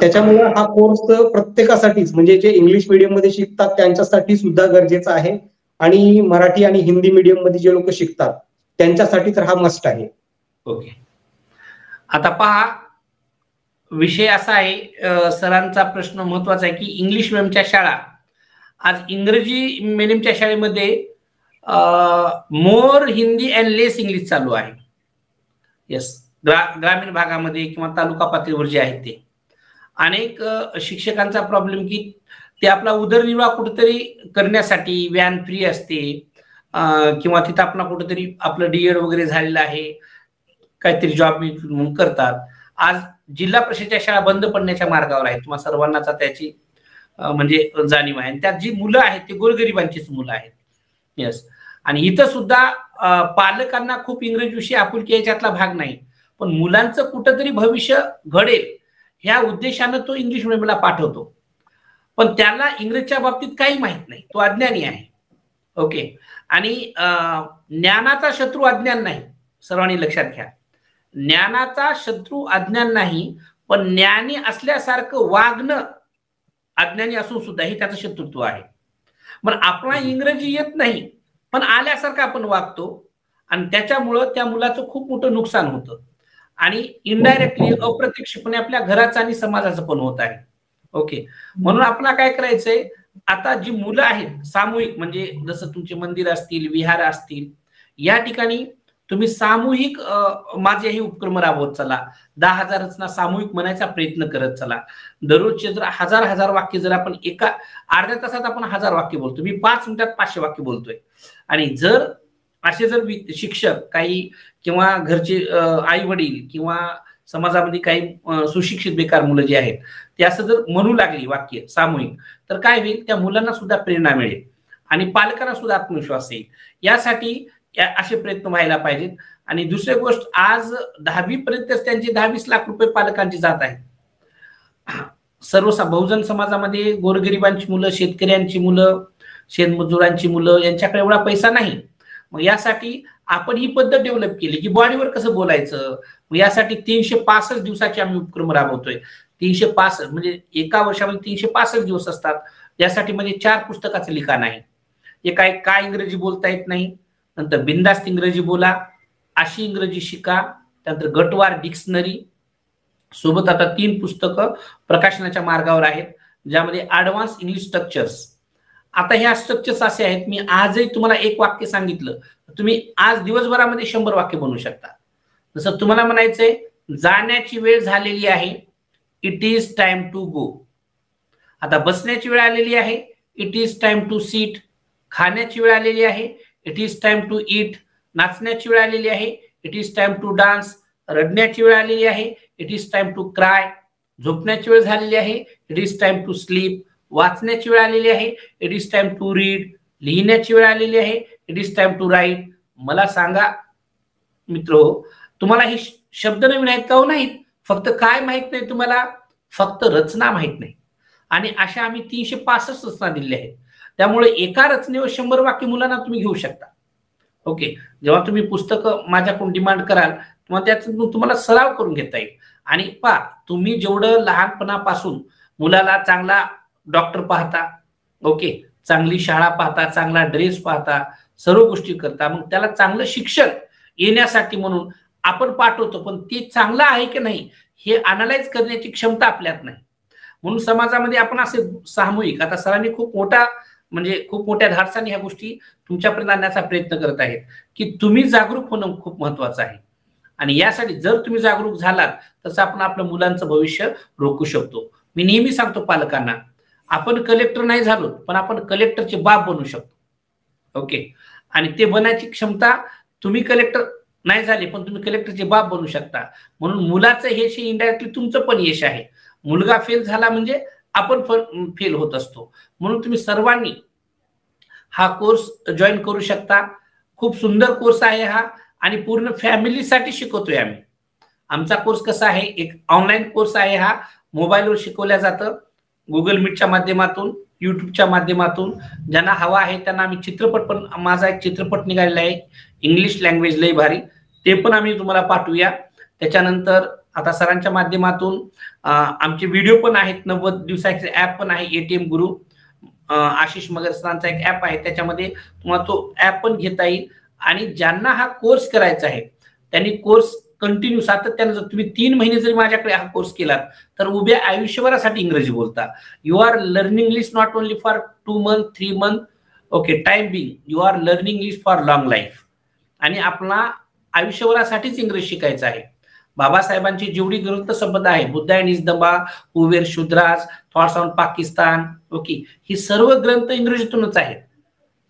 त्याच्यामुळे हा कोर्स प्रत्येकासाठीच म्हणजे जे इंग्लिश मीडियम मध्ये शिकतात त्यांच्यासाठी सुद्धा गरजेचा आहे आणि मराठी आणि हिंदी मीडियम मध्ये जे लोक शिकतात त्यांच्यासाठी तर हा मस्ट आहे. ओके. आता पहा विषय असा आहे, सरांचा प्रश्न महत्वाचा आहे की इंग्लिश मिडियमच्या शाळा आज इंग्रजी मिडियमच्या शाळेमध्ये मोर हिंदी अँड लेस इंग्लिश चालू आहे. येस. ग्रामीण भागामध्ये किंवा तालुका पातळीवर जे आहेत ते अनेक शिक्षकांचा प्रॉब्लेम की ते आपला उदरनिर्वाह कुठेतरी करण्यासाठी व्हॅन फ्री असते किंवा तिथं आपला कुठेतरी आपलं डीएड वगैरे झालेलं आहे, काहीतरी जॉब करतात. आज जिल्हा परिषदेच्या शाळा बंद पडण्याच्या मार्गावर आहेत. तुम्हाला सर्वांनाच त्याची म्हणजे जाणीव आहे. त्यात जी मुलं आहेत ते गोरगरिबांचीच मुलं आहेत. येस. आणि इथं सुद्धा पालकांना खूप इंग्रजी विषयी आपुलकी याच्यातला भाग नाही, पण मुलांचं कुठंतरी भविष्य घडेल ह्या उद्देशानं तो इंग्लिश मिडियमला पाठवतो, पण त्याला इंग्रजीच्या बाबतीत काही माहित नाही, तो अज्ञानी आहे. ओके. आणि ज्ञानाचा शत्रू अज्ञान नाही, सर्वांनी लक्षात घ्या. ज्ञानाचा शत्रू अज्ञान नाही, पण ज्ञानी असल्यासारखं वागणं अज्ञानी असून सुद्धा ही त्याचं शत्रुत्व आहे. मग आपला इंग्रजी येत नाही पण आल्यासारखं आपण वागतो आणि त्याच्यामुळं त्या मुलाचं खूप मोठं नुकसान होतं आणि इनडायरेक्टली अप्रत्यक्षपणे आपल्या घराचं आणि समाजाचं पण होत आहे. ओके. म्हणून आपल्याला काय करायचंय, आता जी मुलं आहेत सामूहिक म्हणजे जसं तुमचे मंदिर असतील, विहार असतील, या ठिकाणी तुम्ही सामूहिक माझे हे उपक्रम राबवत चला. 10,000 रचना सामूहिक म्हणायचा प्रयत्न करत चला. दररोजचे जर हजार वाक्य जर आपण एका अर्ध्या तासात आपण 1000 वाक्य बोलतो, मी 5 मिनिटात 500 वाक्य बोलतोय. आणि जर असे जर शिक्षक काही किंवा घरचे आई वडील किंवा समाजामध्ये काही सुशिक्षित बेकार मुलं जे आहेत ते असं जर म्हणू लागली वाक्य सामूहिक, तर काय होईल, त्या मुलांना सुद्धा प्रेरणा मिळेल आणि पालकांना सुद्धा आत्मविश्वास येईल. यासाठी असे प्रयत्न व्हायला पाहिजेत. आणि दुसरी गोष्ट, आज 10वी पर्यंतच त्यांचे 10-20 लाख रुपये पालकांची जात आहेत. सर्व बहुजन समाजामध्ये गोरगरिबांची मुलं, शेतकऱ्यांची मुलं, शेतमजुरांची मुलं यांच्याकडे एवढा पैसा नाही. मग यासाठी आपण ही पद्धत डेव्हलप केली की बॉडीवर कसं बोलायचं. मग यासाठी 365 दिवसाचे आम्ही उपक्रम राबवतोय. 365 म्हणजे एका वर्षामध्ये 365 दिवस असतात. यासाठी म्हणजे 4 पुस्तकाचं लिखाण आहे. हे काय इंग्रजी बोलता येत नाही, नंतर बिनधास्त इंग्रजी बोला, अशी इंग्रजी शिका, त्यानंतर गटवार डिक्शनरी सोबत आता 3 पुस्तकं प्रकाशनाच्या मार्गावर आहेत, ज्यामध्ये ऍडव्हान्स इंग्लिश स्ट्रक्चर्स. आता ह्या स्ट्रक्चर्स असे आहेत, मी आजही तुम्हाला एक वाक्य सांगितलं, तुम्ही आज दिवसभरामध्ये 100 वाक्य बनवू शकता. जसं तुम्हाला म्हणायचंय, जाण्याची वेळ झालेली आहे, it is time to go. आता बसण्याची वेळ आलेली आहे, it is time to seat. खाण्याची वेळ आलेली आहे, it is time to eat. नाचण्याची वेळ आलेली आहे, it is time to dance. रडण्याची वेळ आलेली आहे, it is time to cry. झोपण्याची वेळ झालेली आहे, it is time to sleep. वाचण्याची वेळ आलेली आहे, it is time to read. लिहिण्याची वेळ आलेली आहे, it is time to write. मला सांगा मित्रो, तुम्हाला हे शब्द नवीन आहेत का? हो नाहीत. फक्त काय माहित नाही तुम्हाला? फक्त रचना माहित नाही. आणि अशा आम्ही 365 रचना दिल्या आहेत. त्यामुळे एका रचनेवर 100 वाक्य मुलांना तुम्ही घेऊ शकता. ओके, जेव्हा तुम्ही पुस्तकं माझ्याकडून डिमांड कराल तेव्हा त्यातून तुम्हाला सराव करून घेता येईल. आणि पहा, तुम्ही जेवढं लहानपणापासून मुलाला चांगला डॉक्टर पाहता, ओके, चांगली शाळा पाहता, चांगला ड्रेस पाहता, सर्व गोष्टी करता, मग त्याला चांगलं शिक्षण येण्यासाठी म्हणून आपण पाठवतो, पण ते चांगलं आहे की नाही हे अनालाइज करण्याची क्षमता आपल्यात नाही. म्हणून समाजामध्ये आपण असे सामूहिक, आता सरांनी खूप मोठ्या धाडसाने ह्या गोष्टी तुमच्यापर्यंत आणण्याचा प्रयत्न करत आहेत की तुम्ही जागरूक होणं खूप महत्वाचं आहे. आणि यासाठी जर तुम्ही जागरूक झालात तसं आपण आपल्या मुलांचं भविष्य रोखू शकतो. मी नेहमी सांगतो पालकांना, आपण कलेक्टर नाही झालो पण आपण कलेक्टरचे बाप बनू शकतो. ओके, आणि ते बनायची क्षमता, तुम्ही कलेक्टर नाही झाले पण तुम्ही कलेक्टरचे बाप बनू शकता. म्हणून मुलाचं यश हे इनडायरेक्टली तुमचं पण यश आहे. मुलगा फेल झाला म्हणजे आपण फेल होत असतो. म्हणून तुम्ही सर्वांनी हा कोर्स जॉईन करू शकता. खूप सुंदर कोर्स आहे हा, आणि पूर्ण फॅमिलीसाठी शिकवतोय आम्ही. आमचा कोर्स कसा आहे, एक ऑनलाईन कोर्स आहे. हा मोबाईलवर शिकवल्या जातं, गुगल मीटच्या माध्यमातून, युट्यूबच्या माध्यमातून. ज्यांना हवा आहे त्यांना आम्ही चित्रपट पण, माझा एक चित्रपट निघालेला आहे इंग्लिश लँग्वेज लय भारी, ते पण आम्ही तुम्हाला पाठवूया. त्याच्यानंतर आता सरांच्या माध्यमातून आमचे व्हिडिओ पण आहेत, 90 दिवसाचे ऍप पण आहे, एटीएम गुरु. आशिष मगर सरांचा एक ऍप आहे, त्याच्यामध्ये तुम्हाला तो ऍप पण घेता येईल. आणि ज्यांना हा कोर्स करायचा आहे त्यांनी कोर्स कंटिन्यू सातत्याने, जर तुम्ही 3 महिने जरी माझ्याकडे हा कोर्स केला तर उभ्या आयुष्यभरासाठी इंग्रजी बोलता. You are learning English not only for 2 month 3 month, okay, time being, you are learning English for long life. आणि आपला आयुष्यभरासाठीच इंग्रजी शिकायचं आहे. बाबासाहेबांची जेवढी ग्रंथ संपदा आहे, बुद्ध अँड हिज दंबा, कुबेर Shudras, thoughts on Pakistan, okay, ही सर्व ग्रंथ इंग्रजीतूनच आहेत.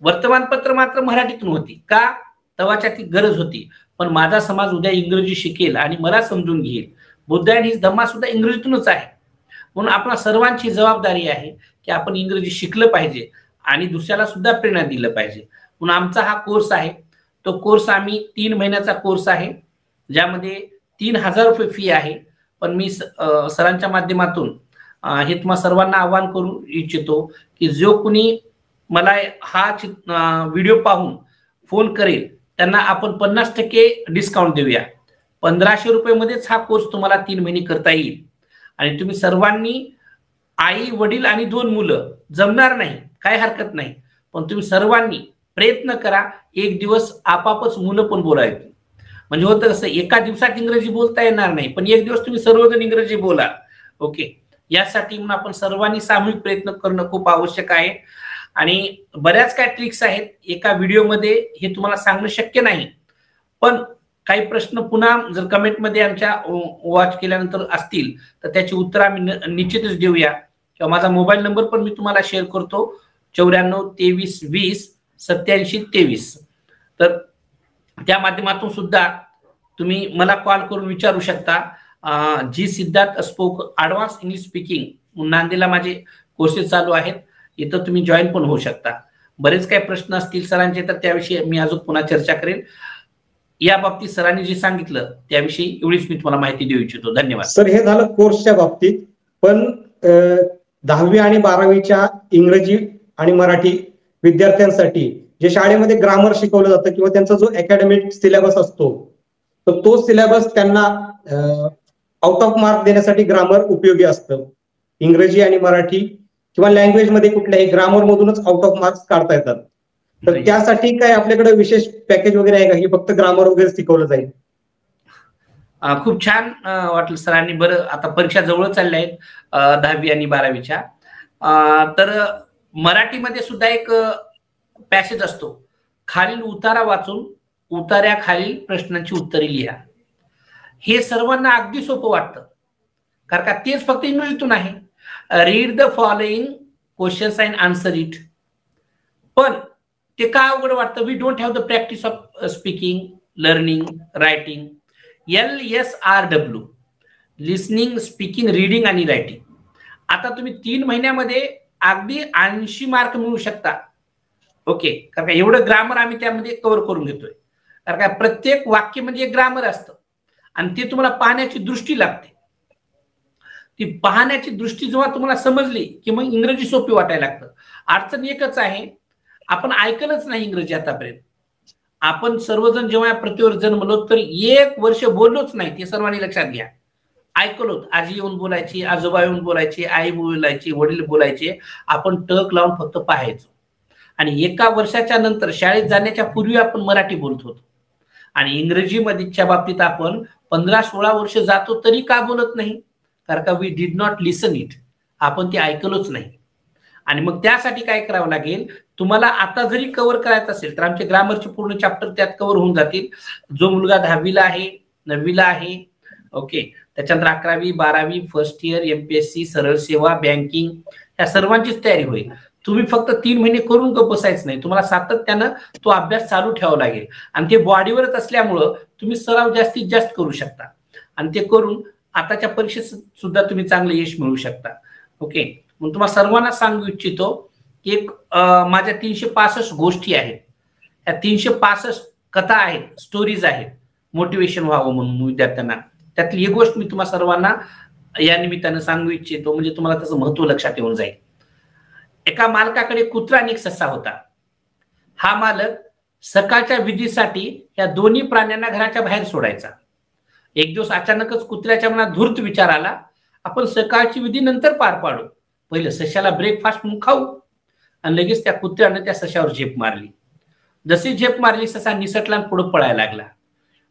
वर्तमानपत्र मात्र मराठीतून होती. का? तेव्हाच्या ती गरज होती. पण माझा समाज उद्या इंग्रजी शिकेल आणि मला समजून घेईल. बुद्ध अँड हिज धम्मा सुद्धा इंग्रजीतूनच आहे. म्हणून आपल्या सर्वांची जबाबदारी आहे की आपण इंग्रजी शिकलं पाहिजे आणि दुसऱ्याला सुद्धा प्रेरणा दिलं पाहिजे. म्हणून आमचा हा कोर्स आहे. तो कोर्स आम्ही 3 महिन्याचा कोर्स आहे, ज्यामध्ये 3000 रुपये फी आहे. पण मी सरांच्या माध्यमातून हे तुम्हा सर्वांना आवाहन करू इच्छितो की जो कुणी मला हा व्हिडिओ पाहून फोन करेल त्यांना आपण 50% डिस्काउंट देऊया. 1500 रुपये मध्येच हा कोर्स तुम्हाला 3 महिने करता येईल. आणि तुम्ही सर्वांनी, आई वडील आणि 2 मुलं, जमणार नाही काय हरकत नाही, पण तुम्ही सर्वांनी प्रयत्न करा. एक दिवस आपापच मुलं पण बोलायची. म्हणजे होतं कसं, एका दिवसात इंग्रजी बोलता येणार नाही, पण एक दिवस तुम्ही सर्वजण इंग्रजी बोला. ओके, यासाठी म्हणून आपण सर्वांनी सामूहिक प्रयत्न करणं खूप आवश्यक आहे. आणि बऱ्याच काय ट्रिक्स आहेत, एका व्हिडिओमध्ये हे तुम्हाला सांगणं शक्य नाही. पण काही प्रश्न पुन्हा जर कमेंटमध्ये आमच्या वॉच केल्यानंतर असतील तर त्याची उत्तर आम्ही निश्चितच देऊया. किंवा माझा मोबाईल नंबर पण मी तुम्हाला शेअर करतो, 94 23 20 87 23. तर त्या माध्यमातून सुद्धा तुम्ही मला कॉल करून विचारू शकता. G Siddharth spoke advance English speaking नांदेडला माझे कोर्सेस चालू आहेत. इथं तुम्ही जॉईन पण होऊ शकता. बरेच काही प्रश्न असतील सरांचे तर त्याविषयी मी अजून पुन्हा चर्चा करेन. या बाबतीत सरांनी जे सांगितलं त्याविषयी एवढीच मी तुम्हाला माहिती देऊ इच्छितो. धन्यवाद. सर, हे झालं कोर्सच्या बाबतीत. पण 10वी आणि 12वीच्या इंग्रजी आणि मराठी विद्यार्थ्यांसाठी जे शाळेमध्ये ग्रामर शिकवलं जातं किंवा त्यांचा जो अकॅडमिक सिलेबस असतो, तर तो सिलेबस त्यांना आउट ऑफ मार्क देण्यासाठी ग्रामर उपयोगी असतं. इंग्रजी आणि मराठी किंवा लँग्वेज मध्ये कुठल्याही ग्रामर मधूनच आउट ऑफ मार्क्स काढता येतात. तर त्यासाठी काय आपल्याकडे विशेष पॅकेज वगैरे आहे का, की फक्त ग्रामर वगैरे शिकवलं जाईल? खूप छान वाटलं सरांनी. बरं, आता परीक्षा जवळ चालल्या आहेत 10वी आणि 12वीच्या. तर मराठीमध्ये सुद्धा एक पॅसेज असतो, खालील उतारा वाचून उतार्याखालील प्रश्नांची उत्तरे लिहा. हे सर्वांना अगदी सोपं वाटतं, कारण का तेच फक्त इंग्रजीतून आहे. Read the following questions and answer it. पण ते का अवघड वाटतं? We don't have the practice of speaking, learning, writing. LSRW, listening, speaking, reading आणि रायटिंग. आता तुम्ही 3 महिन्यामध्ये अगदी 80 मार्क मिळवू शकता. ओके, कारण का एवढं ग्रामर आम्ही त्यामध्ये कव्हर करून घेतोय. कारण का प्रत्येक वाक्य म्हणजे ग्रामर असतं आणि ते तुम्हाला पाहण्याची दृष्टी लागते. ती पाहण्याची दृष्टी जेव्हा तुम्हाला समजली की मग इंग्रजी सोपी वाटायला लागतं. अडचण एकच आहे, आपण ऐकलंच नाही इंग्रजी आतापर्यंत. आपण सर्वजण जेव्हा पृथ्वीवर जन्मलो तर 1 वर्ष बोललोच नाही, ते सर्वांनी लक्षात घ्या. ऐकलो, आजी येऊन बोलायची, आजोबा येऊन बोलायचे, आई बोलायची, वडील बोलायचे, आपण टक लावून फक्त पाहायचो. आणि 1 वर्षाच्या नंतर शाळेत जाण्याच्या पूर्वी आपण मराठी बोलत होतो. आणि इंग्रजीमध्येच्या बाबतीत आपण 15-16 वर्ष जातो तरी का बोलत नाही? कारण का we did not listen it, आपण ते ऐकलोच नाही. आणि मग त्यासाठी काय करावं लागेल, तुम्हाला आता जरी कव्हर करायचं असेल तर आमचे ग्रामरचे पूर्ण चॅप्टर त्यात कव्हर होऊन जातील. जो मुलगा 10वीला आहे, 9वीला आहे, ओके, त्याच्यानंतर 11वी, 12वी, फर्स्ट इयर, MPSC, सरळ सेवा, बँकिंग, या सर्वांचीच तयारी होईल. तुम्ही फक्त 3 महिने करून गप्प बसायचं नाही, तुम्हाला सातत्यानं तो अभ्यास चालू ठेवावा लागेल. आणि ते बॉडीवरच असल्यामुळं तुम्ही सराव जास्तीत जास्त करू शकता आणि ते करून आताच्या परीक्षेत सुद्धा तुम्ही चांगलं यश मिळवू शकता. ओके, मग तुम्हाला सर्वांना सांगू इच्छितो की एक माझ्या 365 गोष्टी आहेत, या 365 कथा आहेत, स्टोरीज आहेत, मोटिवेशन व्हावं म्हणून विद्यार्थ्यांना. त्यातली एक गोष्ट मी तुम्हाला सर्वांना या निमित्तानं सांगू इच्छितो, म्हणजे तुम्हाला त्याचं महत्व लक्षात येऊन जाईल. एका मालकाकडे कुत्रा आणि एक ससा होता. हा मालक सकाळच्या विधीसाठी या दोन्ही प्राण्यांना घराच्या बाहेर सोडायचा. एक दिवस अचानकच कुत्र्याच्या मनात धूर्त विचार आला, आपण सकाळची विधी नंतर पार पाडू, पहिलं सशाला ब्रेकफास्ट म्हणून खाऊ. आणि लगेच त्या कुत्र्यानं त्या सशावर झेप मारली. जशी झेप मारली ससा निसटला आणि पुढे पळायला लागला.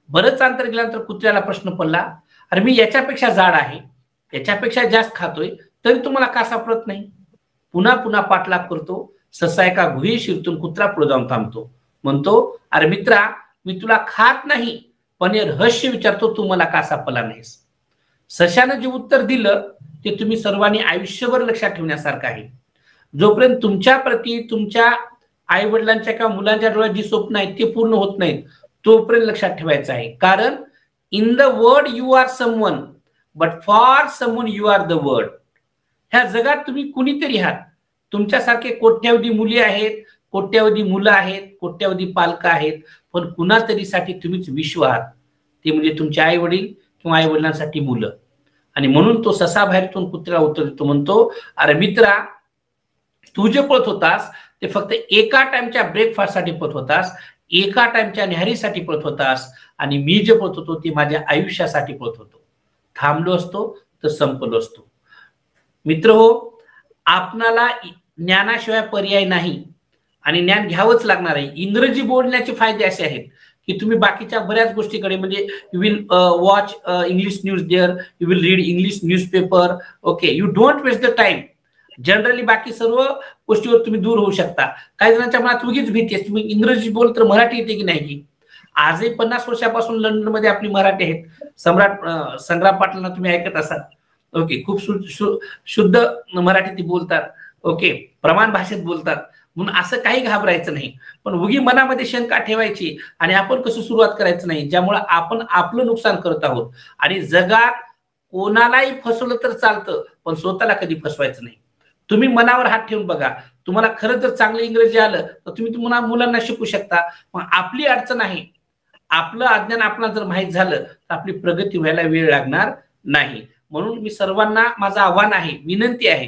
बरंच अंतर गेल्यानंतर कुत्र्याला प्रश्न पडला, अरे मी याच्यापेक्षा जाड आहे, याच्यापेक्षा जास्त खातोय, तरी तुम्हाला का सापडत नाही? पुन्हा पुन्हा पाठलाग करतो. ससा एका गुहे शिरतून कुत्रा पुढे जाऊन थांबतो. म्हणतो, अरे मित्रा, मी तुला खात नाही, पण हे रहस्य विचारतो, तू मला का सापडला नाहीस? सशानं जे उत्तर दिलं ते तुम्ही सर्वांनी आयुष्यभर लक्षात ठेवण्यासारखं आहे. जोपर्यंत तुमच्या प्रती तुमच्या आई वडिलांच्या किंवा मुलांच्या डोळ्यात जी स्वप्न आहेत ते पूर्ण होत नाहीत, तोपर्यंत लक्षात ठेवायचं आहे. कारण in the world you are someone, but for someone you are the world. ह्या जगात तुम्ही कुणीतरी आहात. तुमच्यासारखे कोट्यावधी मुली आहेत, कोट्यावधी मुलं आहेत, कोट्यावधी पालक आहेत, पण कुणातरीसाठी तुम्हीच विश्व आहात. ते म्हणजे तुमचे आई वडील किंवा आई वडिलांसाठी मुलं. आणि म्हणून तो ससा बाहेरतून कुत्र्याला उत्तर देतो, म्हणतो, अरे मित्रा, तू जे पळत होतास ते फक्त एका टाइमच्या ब्रेकफास्टसाठी पळत होतास, एका टाइमच्या न्याहारीसाठी पळत होतास, आणि मी जे पळत होतो ते माझ्या आयुष्यासाठी पळत होतो. थांबलो असतो तर संपलो असतो. मित्र हो, आपणाला ज्ञानाशिवाय पर्याय नाही आणि ज्ञान घ्यावंच लागणार आहे. इंग्रजी बोलण्याचे फायदे असे आहेत की तुम्ही बाकीच्या बऱ्याच गोष्टीकडे, म्हणजे you will watch English news there, you will read English newspaper, okay, you don't waste the time. Generally बाकी सर्व गोष्टीवर तुम्ही दूर होऊ शकता. काही जणांच्या मनात उगीच भीती असते, तुम्ही इंग्रजी बोल तर मराठी येते की नाही की. आजही 50 वर्षापासून लंडनमध्ये आपली मराठी आहेत. सम्राट संग्राम पाटलांना तुम्ही ऐकत असाल, ओके, खूप शुद्ध मराठी ती बोलतात, ओके, प्रमाण भाषेत बोलतात. म्हणून असं काही घाबरायचं नाही, पण उगी मनामध्ये शंका ठेवायची आणि आपण कसं सुरुवात करायचं नाही, ज्यामुळे आपण आपलं नुकसान करत आहोत. आणि जगात कोणालाही फसवलं तर चालतं, पण स्वतःला कधी फसवायचं नाही. तुम्ही मनावर हात ठेवून बघा, तुम्हाला खरं जर चांगलं इंग्रजी आलं तर तुम्ही तुम्हाला मुलांना शिकू शकता. मग आपली अडचण आहे, आपलं अज्ञान आपल्याला जर माहीत झालं तर आपली प्रगती व्हायला वेळ लागणार नाही. म्हणून मी सर्वांना माझं आव्हान आहे, विनंती आहे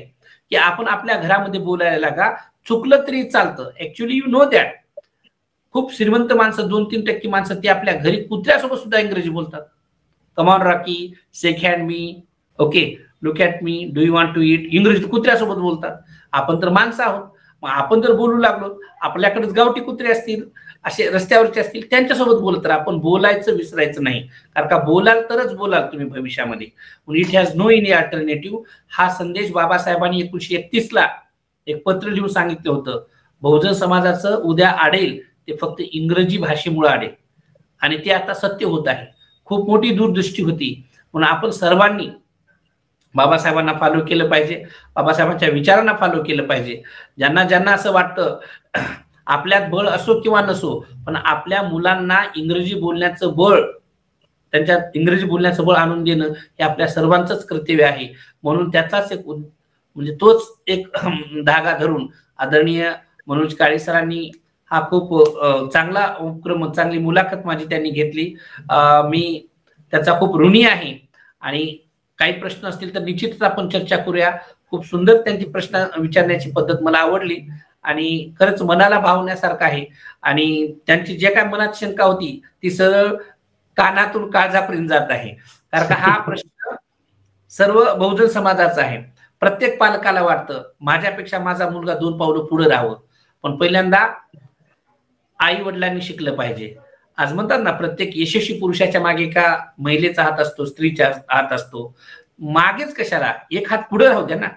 की आपण आपल्या घरामध्ये बोलायला लागा. चुकलं तरी चालतं. ऍक्च्युली यू नो दॅट खूप श्रीमंत माणसं 2-3% माणसं ती आपल्या घरी कुत्र्यासोबत सुद्धा इंग्रजी बोलतात. Come on Rocky, shake hand me, okay, look at me, do you want to eat, इंग्रजी कुत्र्यासोबत बोलतात. आपण तर माणसं आहोत. मग आपण जर बोलू लागलो, आपल्याकडेच गावठी कुत्रे असतील, असे रस्त्यावरचे असतील, त्यांच्यासोबत बोलत राहा. आपण बोलायचं विसरायचं नाही. कारण का बोलाल तरच बोलाल तुम्ही भविष्यामध्ये. It has no any alternative. हा संदेश बाबासाहेबांनी 1931ला एक पत्र लिहून सांगितलं होतं. बहुजन समाजाचं उद्या आडेल ते फक्त इंग्रजी भाषेमुळे आडेल, आणि ते आता सत्य होत आहे. खूप मोठी दूरदृष्टी होती. म्हणून आपण सर्वांनी बाबासाहेबांना फॉलो केलं पाहिजे, बाबासाहेबांच्या विचारांना फॉलो केलं पाहिजे. ज्यांना ज्यांना असं वाटतं आपल्यात बळ असो किंवा नसो, पण आपल्या मुलांना इंग्रजी बोलण्याचं बळ, त्यांच्यात इंग्रजी बोलण्याचं बळ आणून देणं हे आपल्या सर्वांचंच कर्तव्य आहे. म्हणून त्याचाच एक म्हणजे तोच एक धागा धरून आदरणीय मनोज काळे सरांनी हा खूप चांगला उपक्रम, चांगली मुलाखत माझी त्यांनी घेतली. मी त्याचा खूप ऋणी आहे. आणि काही प्रश्न असतील तर निश्चितच आपण चर्चा करूया. खूप सुंदर त्यांची प्रश्न विचारण्याची पद्धत मला आवडली आणि खरंच मनाला भावण्यासारखं आहे. आणि त्यांची जे काय मनात शंका होती ती सरळ कानातून काळजापर्यंत जात आहे. कारण का हा प्रश्न सर्व बहुजन समाजाचा आहे. प्रत्येक पालकाला वाटतं माझ्यापेक्षा माझा मुलगा 2 पावलं पुढे राहावं, पण पहिल्यांदा आई वडिलांनी शिकलं पाहिजे. आज म्हणतात ना, प्रत्येक यशस्वी पुरुषाच्या मागे एका महिलेचा हात असतो, स्त्रीचा हात असतो. मागेच कशाला, एक हात पुढे राहू द्या ना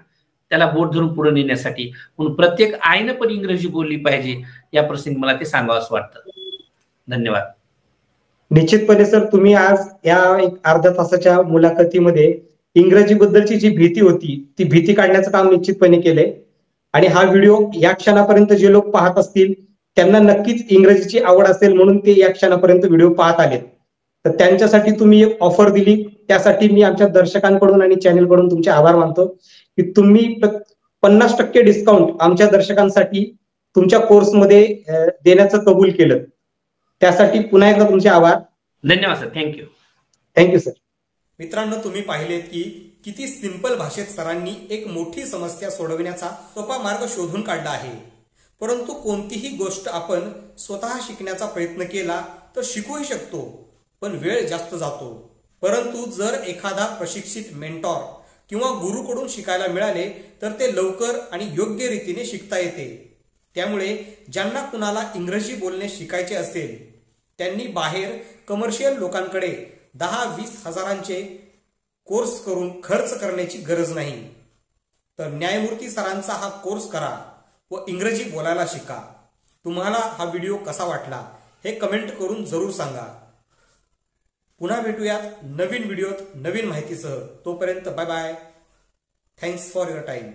त्याला बोट धरून पुढे नेण्यासाठी. म्हणून प्रत्येक आईनं पण इंग्रजी बोलली पाहिजे. या प्रसंगी मला ते सांगावंसं वाटतं. धन्यवाद. निश्चितपणे सर, तुम्ही आज या एक अर्ध्या तासाच्या मुलाखतीमध्ये इंग्रजी बद्दलची जी भीती होती ती भीती काढण्याचं काम निश्चितपणे केलंय. आणि हा व्हिडिओ या क्षणापर्यंत जे लोक पाहत असतील त्यांना नक्कीच इंग्रजीची आवड असेल म्हणून ते या क्षणापर्यंत व्हिडिओ पाहत आलेत. तर त्यांच्यासाठी तुम्ही एक ऑफर दिली, त्यासाठी मी आमच्या दर्शकांकडून आणि चॅनलकडून तुमचे आभार मानतो की तुम्ही 50% डिस्काउंट आमच्या दर्शकांसाठी तुमच्या कोर्समध्ये देण्याचं कबूल केलं. त्यासाठी पुन्हा एकदा तुमचे आभार. धन्यवाद सर. थँक्यू. Thank you sir. मित्रांनो, तुम्ही पाहिलेत की किती सिंपल भाषेत सरांनी एक मोठी समस्या सोडविण्याचा सोपा मार्ग शोधून काढला आहे. परंतु कोणतीही गोष्ट आपण स्वतः शिकण्याचा प्रयत्न केला तर शिकूही शकतो, पण वेळ जास्त जातो. परंतु जर एखादा प्रशिक्षित मेंटॉर किंवा गुरुकडून शिकायला मिळाले तर ते लवकर आणि योग्य रीतीने शिकता येते. त्यामुळे ज्यांना कुणाला इंग्रजी बोलणे शिकायचे असेल त्यांनी बाहेर कमर्शियल लोकांकडे 10-20 हजारांचे कोर्स करून खर्च करण्याची गरज नाही. तर न्यायमूर्ती सरांचा हा कोर्स करा व इंग्रजी बोलायला शिका. तुम्हाला हा व्हिडिओ कसा वाटला हे कमेंट करून जरूर सांगा. पुन्हा भेटूयात नवीन व्हिडिओत नवीन माहितीसह. तोपर्यंत bye bye. Thanks for your time.